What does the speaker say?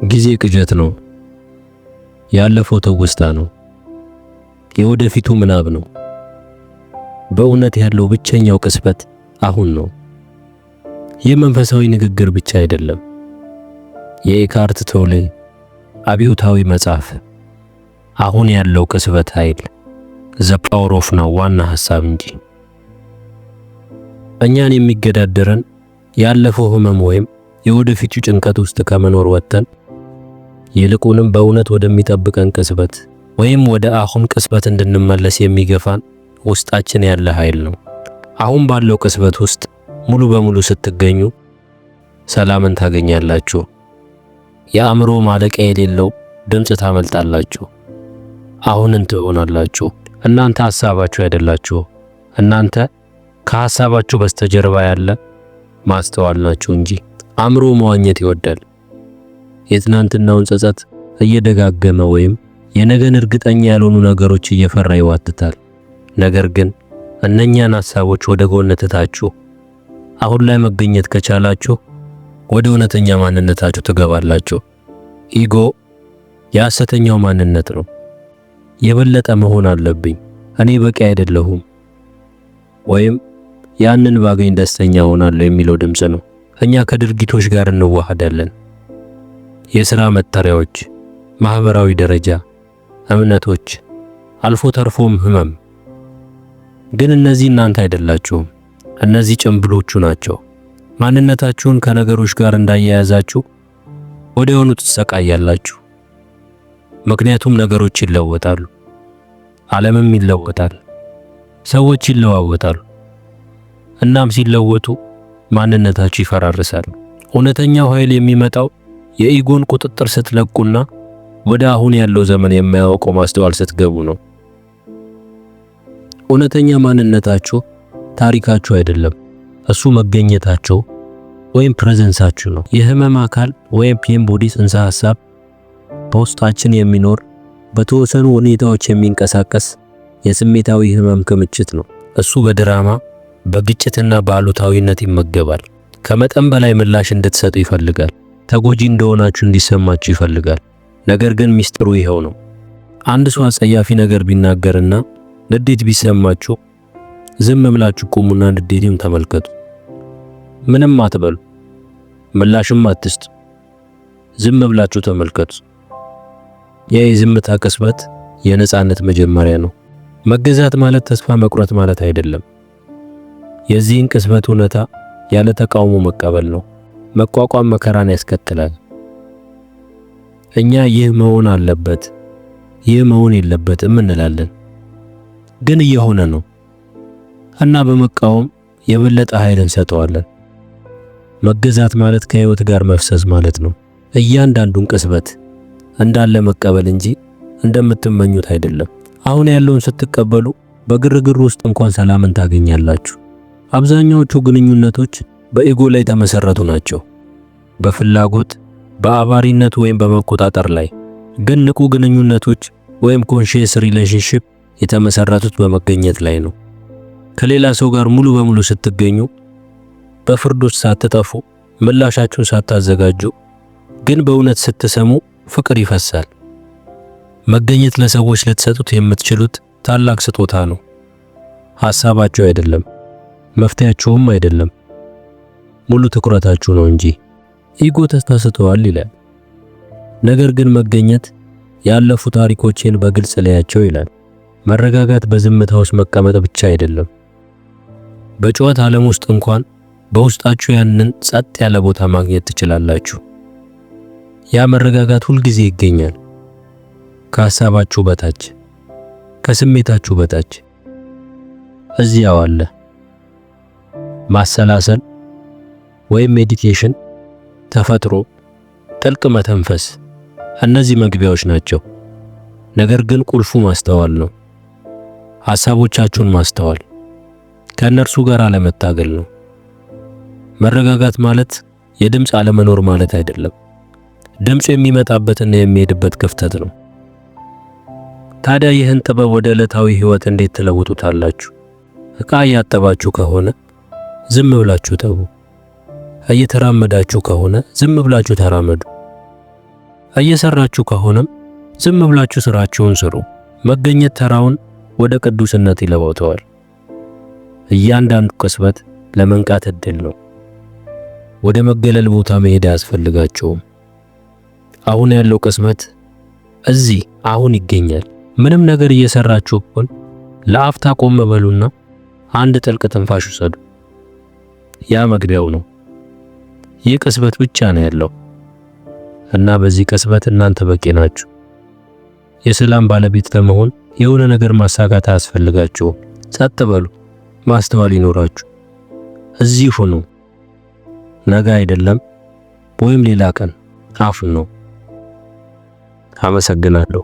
ጊዜ ቅዠት ነው። ያለፈው ትውስታ ነው። የወደፊቱ ምናብ ነው። በእውነት ያለው ብቸኛው ቅጽበት አሁን ነው። ይህ መንፈሳዊ ንግግር ብቻ አይደለም። የኤካርት ቶሌ አብዮታዊ መጽሐፍ አሁን ያለው ቅጽበት ኃይል ዘ ፓወር ኦፍ ናው ዋና ሐሳብ እንጂ እኛን የሚገዳደረን ያለፈው ህመም ወይም የወደፊቱ ጭንቀት ውስጥ ከመኖር ወጥተን ይልቁንም በእውነት ወደሚጠብቀን ቅጽበት ወይም ወደ አሁን ቅጽበት እንድንመለስ የሚገፋን ውስጣችን ያለ ኃይል ነው። አሁን ባለው ቅጽበት ውስጥ ሙሉ በሙሉ ስትገኙ ሰላምን ታገኛላችሁ። የአእምሮ ማለቂያ የሌለው ድምጽ ታመልጣላችሁ። አሁንን ትሆናላችሁ። እናንተ ሐሳባችሁ አይደላችሁ። እናንተ ከሐሳባችሁ በስተጀርባ ያለ ማስተዋል ናችሁ እንጂ። አእምሮ መዋኘት ይወዳል። የትናንትናውን ጸጸት እየደጋገመ ወይም የነገን እርግጠኛ ያልሆኑ ነገሮች እየፈራ ይዋትታል። ነገር ግን እነኛን ሐሳቦች ወደ ጎን ትታችሁ አሁን ላይ መገኘት ከቻላችሁ ወደ እውነተኛ ማንነታችሁ ትገባላችሁ። ኢጎ የሐሰተኛው ማንነት ነው። የበለጠ መሆን አለብኝ፣ እኔ በቂ አይደለሁም፣ ወይም ያንን ባገኝ ደስተኛ ሆናለሁ የሚለው ድምጽ ነው። እኛ ከድርጊቶች ጋር እንዋሃዳለን። የሥራ መጠሪያዎች፣ ማህበራዊ ደረጃ፣ እምነቶች፣ አልፎ ተርፎም ህመም። ግን እነዚህ እናንተ አይደላችሁም። እነዚህ ጭምብሎቹ ናቸው። ማንነታችሁን ከነገሮች ጋር እንዳያያዛችሁ ወዲያውኑ ትሰቃያላችሁ። ምክንያቱም ነገሮች ይለወጣሉ፣ ዓለምም ይለወጣል፣ ሰዎች ይለዋወጣሉ። እናም ሲለወጡ ማንነታችሁ ይፈራርሳል። እውነተኛው ኃይል የሚመጣው የኢጎን ቁጥጥር ስትለቁና ወደ አሁን ያለው ዘመን የማያውቀው ማስተዋል ስትገቡ ነው። እውነተኛ ማንነታችሁ ታሪካችሁ አይደለም፣ እሱ መገኘታችሁ ወይም ፕሬዘንሳችሁ ነው። የህመም አካል ወይም ፔን ቦዲ ጽንሰ ሐሳብ በውስጣችን የሚኖር በተወሰኑ ሁኔታዎች የሚንቀሳቀስ የስሜታዊ ህመም ክምችት ነው። እሱ በድራማ በግጭትና በአሉታዊነት ይመገባል። ከመጠን በላይ ምላሽ እንድትሰጡ ይፈልጋል። ተጎጂ እንደሆናችሁ እንዲሰማችሁ ይፈልጋል። ነገር ግን ሚስጥሩ ይሄው ነው። አንድ ሰው አጸያፊ ነገር ቢናገርና ንዴት ቢሰማችሁ ዝም ብላችሁ ቁሙና ንዴቱን ተመልከቱ። ምንም አትበሉ፣ ምላሽም አትስጡ። ዝም ብላችሁ ተመልከቱ። የዝምታ ቅጽበት የነጻነት መጀመሪያ ነው። መገዛት ማለት ተስፋ መቁረጥ ማለት አይደለም። የዚህን ቅጽበት እውነታ ያለ ተቃውሞ መቀበል ነው። መቋቋም መከራን ያስከትላል። እኛ ይህ መሆን አለበት፣ ይህ መሆን የለበትም እንላለን፣ ግን እየሆነ ነው እና በመቃወም የበለጠ ኃይል እንሰጠዋለን። መገዛት ማለት ከህይወት ጋር መፍሰስ ማለት ነው። እያንዳንዱን ቅጽበት እንዳለ መቀበል እንጂ እንደምትመኙት አይደለም። አሁን ያለውን ስትቀበሉ በግርግር ውስጥ እንኳን ሰላምን ታገኛላችሁ። አብዛኛዎቹ ግንኙነቶች በኢጎ ላይ የተመሰረቱ ናቸው፣ በፍላጎት በአባሪነት ወይም በመቆጣጠር ላይ። ግን ንቁ ግንኙነቶች ወይም ኮንሺየስ ሪሌሽንሺፕ የተመሰረቱት በመገኘት ላይ ነው። ከሌላ ሰው ጋር ሙሉ በሙሉ ስትገኙ፣ በፍርዶች ሳትጠፉ፣ ምላሻችሁን ሳታዘጋጁ፣ ግን በእውነት ስትሰሙ ፍቅር ይፈሳል። መገኘት ለሰዎች ልትሰጡት የምትችሉት ታላቅ ስጦታ ነው። ሐሳባችሁ አይደለም፣ መፍትያችሁም አይደለም፣ ሙሉ ትኩረታችሁ ነው እንጂ። ኢጎ ተሳስተዋል ይላል። ነገር ግን መገኘት ያለፉ ታሪኮችን በግልጽ ለያቸው ይላል። መረጋጋት በዝምታ ውስጥ መቀመጥ ብቻ አይደለም። በጩኸት ዓለም ውስጥ እንኳን በውስጣችሁ ያንን ጸጥ ያለ ቦታ ማግኘት ትችላላችሁ። ያ መረጋጋት ሁል ጊዜ ይገኛል። ከሐሳባችሁ በታች፣ ከስሜታችሁ በታች እዚያው አለ። ማሰላሰል ወይም ሜዲቴሽን፣ ተፈጥሮ፣ ጥልቅ መተንፈስ፣ እነዚህ መግቢያዎች ናቸው። ነገር ግን ቁልፉ ማስተዋል ነው። ሐሳቦቻችሁን ማስተዋል፣ ከእነርሱ ጋር አለመታገል ነው። መረጋጋት ማለት የድምጽ አለመኖር ማለት አይደለም። ድምጽ የሚመጣበትና የሚሄድበት ክፍተት ነው። ታዲያ ይህን ጥበብ ወደ ዕለታዊ ህይወት እንዴት ትለውጡታላችሁ? ዕቃ እያጠባችሁ ከሆነ ዝም ብላችሁ ተው። እየተራመዳችሁ ከሆነ ዝም ብላችሁ ተራመዱ። እየሰራችሁ ከሆነም ዝም ብላችሁ ስራችሁን ስሩ። መገኘት ተራውን ወደ ቅዱስነት ይለውጠዋል። እያንዳንዱ ቅጽበት ለመንቃት እድል ነው። ወደ መገለል ቦታ መሄድ አያስፈልጋቸውም። አሁን ያለው ቅጽበት እዚህ አሁን ይገኛል። ምንም ነገር እየሰራችሁ ቢሆን ለአፍታ ቆም በሉና አንድ ጥልቅ ትንፋሽ ውሰዱ። ያ መግቢያው ነው። ይህ ቅጽበት ብቻ ነው ያለው እና በዚህ ቅጽበት እናንተ በቂ ናችሁ። የሰላም ባለቤት ለመሆን የሆነ ነገር ማሳካት አያስፈልጋችሁም። ጸጥ በሉ፣ ማስተዋል ይኖራችሁ። እዚህ ሁኑ። ነገ አይደለም ወይም ሌላ ቀን አሁን ነው። አመሰግናለሁ።